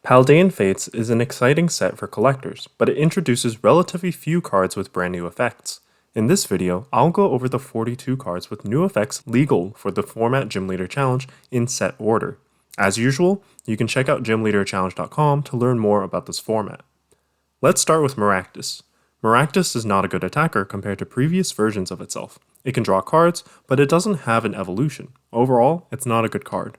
Paldean Fates is an exciting set for collectors, but it introduces relatively few cards with brand new effects. In this video, I'll go over the 42 cards with new effects legal for the Format Gym Leader Challenge in set order. As usual, you can check out gymleaderchallenge.com to learn more about this format. Let's start with Maractus. Maractus is not a good attacker compared to previous versions of itself. It can draw cards, but it doesn't have an evolution. Overall, it's not a good card.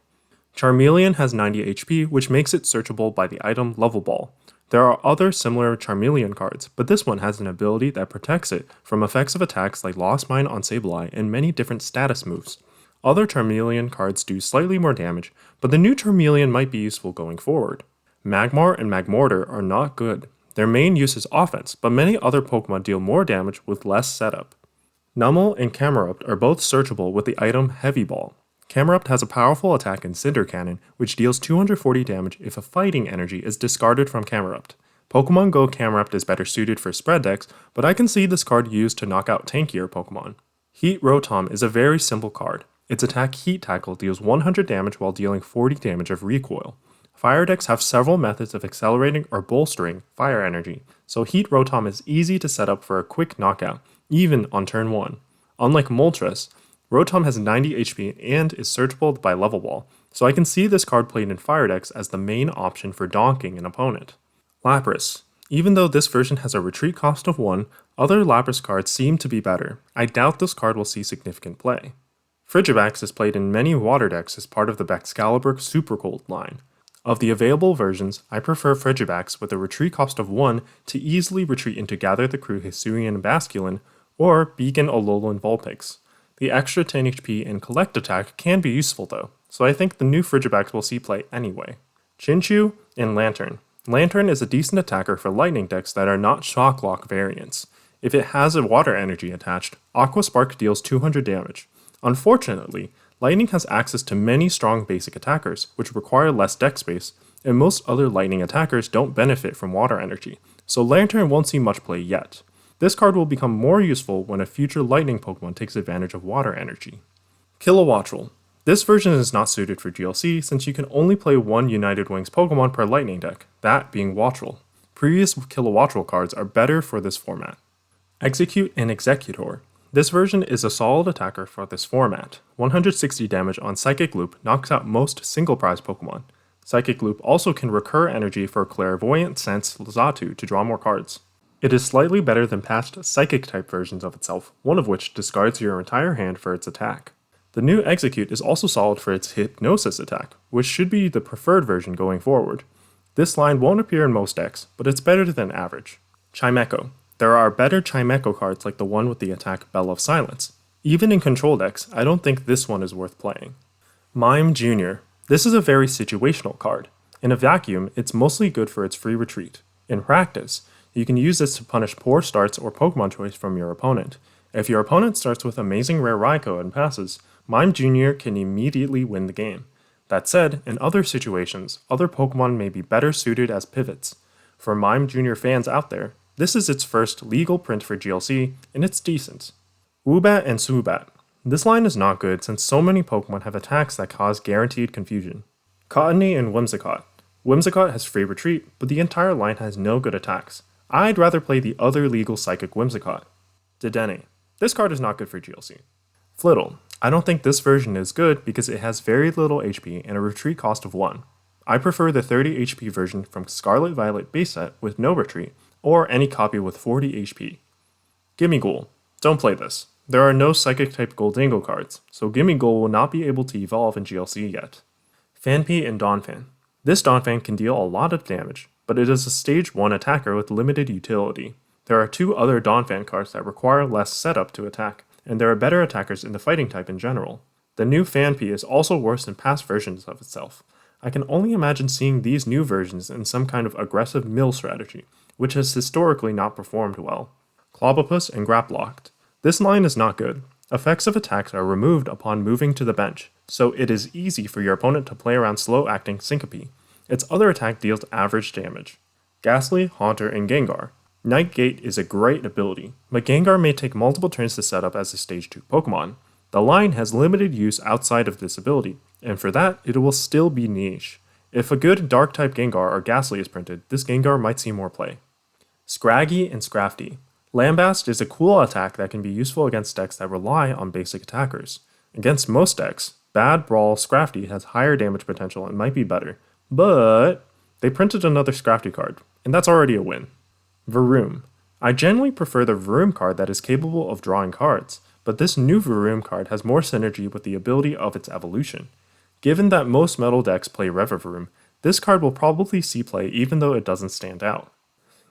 Charmeleon has 90 HP, which makes it searchable by the item Level Ball. There are other similar Charmeleon cards, but this one has an ability that protects it from effects of attacks like Lost Mine on Sableye and many different status moves. Other Charmeleon cards do slightly more damage, but the new Charmeleon might be useful going forward. Magmar and Magmortar are not good. Their main use is offense, but many other Pokemon deal more damage with less setup. Numel and Camerupt are both searchable with the item Heavy Ball. Camerupt has a powerful attack in Cinder Cannon, which deals 240 damage if a fighting energy is discarded from Camerupt. Pokemon Go Camerupt is better suited for spread decks, but I can see this card used to knock out tankier Pokemon. Heat Rotom is a very simple card. Its attack Heat Tackle deals 100 damage while dealing 40 damage of recoil. Fire decks have several methods of accelerating or bolstering fire energy, so Heat Rotom is easy to set up for a quick knockout, even on turn 1. Unlike Moltres, Rotom has 90 HP and is searchable by Level Ball, so I can see this card played in fire decks as the main option for donking an opponent. Lapras. Even though this version has a retreat cost of 1, other Lapras cards seem to be better. I doubt this card will see significant play. Frigibax is played in many water decks as part of the Baxcalibur Super Cold line. Of the available versions, I prefer Frigibax with a retreat cost of 1 to easily retreat into Gather the Crew Hisuian Basculin or Beacon Alolan Vulpix. The extra 10 HP and Collect attack can be useful though, so I think the new Frigibax will see play anyway. Chinchou and Lantern. Lantern is a decent attacker for lightning decks that are not Shock Lock variants. If it has a water energy attached, Aqua Spark deals 200 damage. Unfortunately, Lightning has access to many strong basic attackers, which require less deck space, and most other Lightning attackers don't benefit from water energy, so Lantern won't see much play yet. This card will become more useful when a future Lightning Pokemon takes advantage of water energy. Kilowattrel. This version is not suited for GLC since you can only play one United Wings Pokemon per Lightning deck, that being Wattrel. Previous Kilowattrel cards are better for this format. Execute and Executor. This version is a solid attacker for this format. 160 damage on Psychic Loop knocks out most single prize Pokemon. Psychic Loop also can recur energy for Clairvoyant Sense Xatu to draw more cards. It is slightly better than past Psychic-type versions of itself, one of which discards your entire hand for its attack. The new Execute is also solid for its Hypnosis attack, which should be the preferred version going forward. This line won't appear in most decks, but it's better than average. Chimecho. There are better Chimecho cards like the one with the attack Bell of Silence. Even in control decks, I don't think this one is worth playing. Mime Jr. This is a very situational card. In a vacuum, it's mostly good for its free retreat. In practice, you can use this to punish poor starts or Pokemon choice from your opponent. If your opponent starts with Amazing Rare Raikou and passes, Mime Jr. can immediately win the game. That said, in other situations, other Pokemon may be better suited as pivots. For Mime Jr. fans out there, this is its first legal print for GLC, and it's decent. Woobat and Zubat. This line is not good since so many Pokemon have attacks that cause guaranteed confusion. Cottony and Whimsicott. Whimsicott has free retreat, but the entire line has no good attacks. I'd rather play the other legal Psychic Whimsicott. Dedenne. This card is not good for GLC. Flittle. I don't think this version is good because it has very little HP and a retreat cost of 1. I prefer the 30 HP version from Scarlet Violet base set with no retreat, or any copy with 40 HP. Gimmighoul. Don't play this. There are no Psychic-type Gholdengo cards, so Gimmighoul will not be able to evolve in GLC yet. Phanpy and Donphan. This Donphan can deal a lot of damage, but it is a stage 1 attacker with limited utility. There are 2 other Donphan cards that require less setup to attack, and there are better attackers in the fighting type in general. The new Phanpy is also worse than past versions of itself. I can only imagine seeing these new versions in some kind of aggressive mill strategy, which has historically not performed well. Clobbopus and Graplocked. This line is not good. Effects of attacks are removed upon moving to the bench, so it is easy for your opponent to play around slow-acting Syncope. Its other attack deals average damage. Ghastly, Haunter, and Gengar. Night Gate is a great ability, but Gengar may take multiple turns to set up as a Stage 2 Pokemon. The line has limited use outside of this ability, and for that, it will still be niche. If a good Dark-type Gengar or Ghastly is printed, this Gengar might see more play. Scraggy and Scrafty. Lambast is a cool attack that can be useful against decks that rely on basic attackers. Against most decks, Bad Brawl Scrafty has higher damage potential and might be better, but they printed another Scrafty card, and that's already a win. Varoom. I generally prefer the Varoom card that is capable of drawing cards, but this new Varoom card has more synergy with the ability of its evolution. Given that most metal decks play Revavaroom, this card will probably see play even though it doesn't stand out.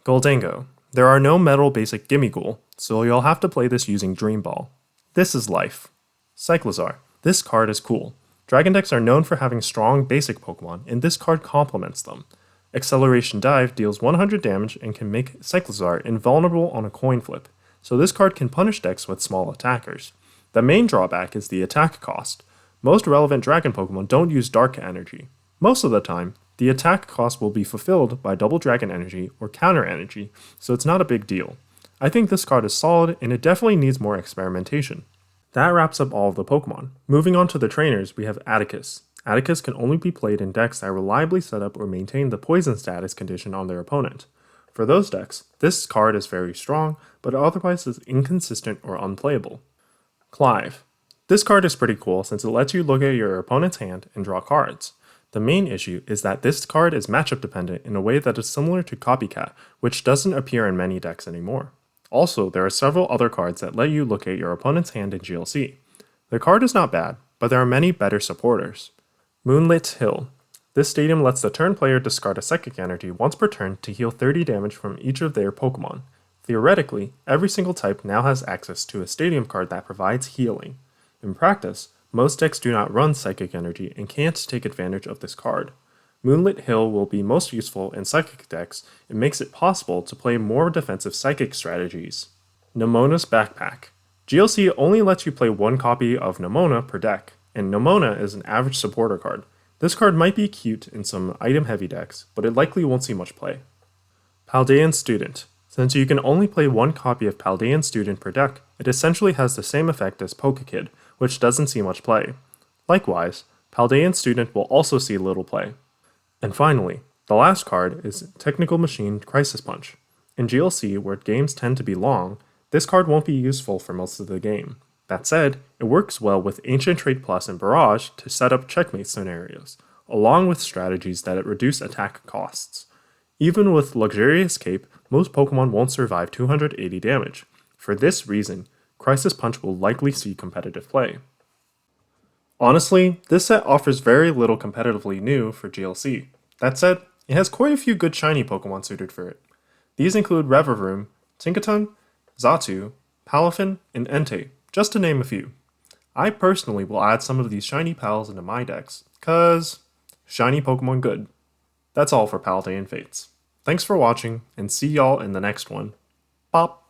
Goldango. There are no metal basic Gimmighoul, so you'll have to play this using Dream Ball. This is life. Cyclizar. This card is cool. Dragon decks are known for having strong basic Pokemon, and this card complements them. Acceleration Dive deals 100 damage and can make Cyclizar invulnerable on a coin flip, so this card can punish decks with small attackers. The main drawback is the attack cost. Most relevant Dragon Pokemon don't use Dark Energy. Most of the time, the attack cost will be fulfilled by Double Dragon Energy or Counter Energy, so it's not a big deal. I think this card is solid, and it definitely needs more experimentation. That wraps up all of the Pokemon. Moving on to the trainers, we have Atticus. Atticus can only be played in decks that reliably set up or maintain the poison status condition on their opponent. For those decks, this card is very strong, but otherwise is inconsistent or unplayable. Clive. This card is pretty cool since it lets you look at your opponent's hand and draw cards. The main issue is that this card is matchup dependent in a way that is similar to Copycat, which doesn't appear in many decks anymore. Also, there are several other cards that let you look at your opponent's hand in GLC. The card is not bad, but there are many better supporters. Moonlit Hill. This stadium lets the turn player discard a Psychic Energy once per turn to heal 30 damage from each of their Pokemon. Theoretically, every single type now has access to a stadium card that provides healing. In practice, most decks do not run Psychic Energy and can't take advantage of this card. Moonlit Hill will be most useful in Psychic decks and makes it possible to play more defensive Psychic strategies. Nemona's Backpack. GLC only lets you play one copy of Nemona per deck, and Nemona is an average supporter card. This card might be cute in some item-heavy decks, but it likely won't see much play. Paldean Student. Since you can only play one copy of Paldean Student per deck, it essentially has the same effect as Pokekid, which doesn't see much play. Likewise, Paldean Student will also see little play. And finally, the last card is Technical Machine Crisis Punch. In GLC, where games tend to be long, this card won't be useful for most of the game. That said, it works well with Ancient Trait Plus and Barrage to set up checkmate scenarios, along with strategies that reduce attack costs. Even with Luxurious Cape, most Pokemon won't survive 280 damage. For this reason, Crisis Punch will likely see competitive play. Honestly, this set offers very little competitively new for GLC. That said, it has quite a few good shiny Pokemon suited for it. These include Revavroom, Tinkaton, Xatu, Palafin, and Entei, just to name a few. I personally will add some of these shiny pals into my decks, cause shiny Pokemon good. That's all for Paldean Fates. Thanks for watching, and see y'all in the next one. Bop!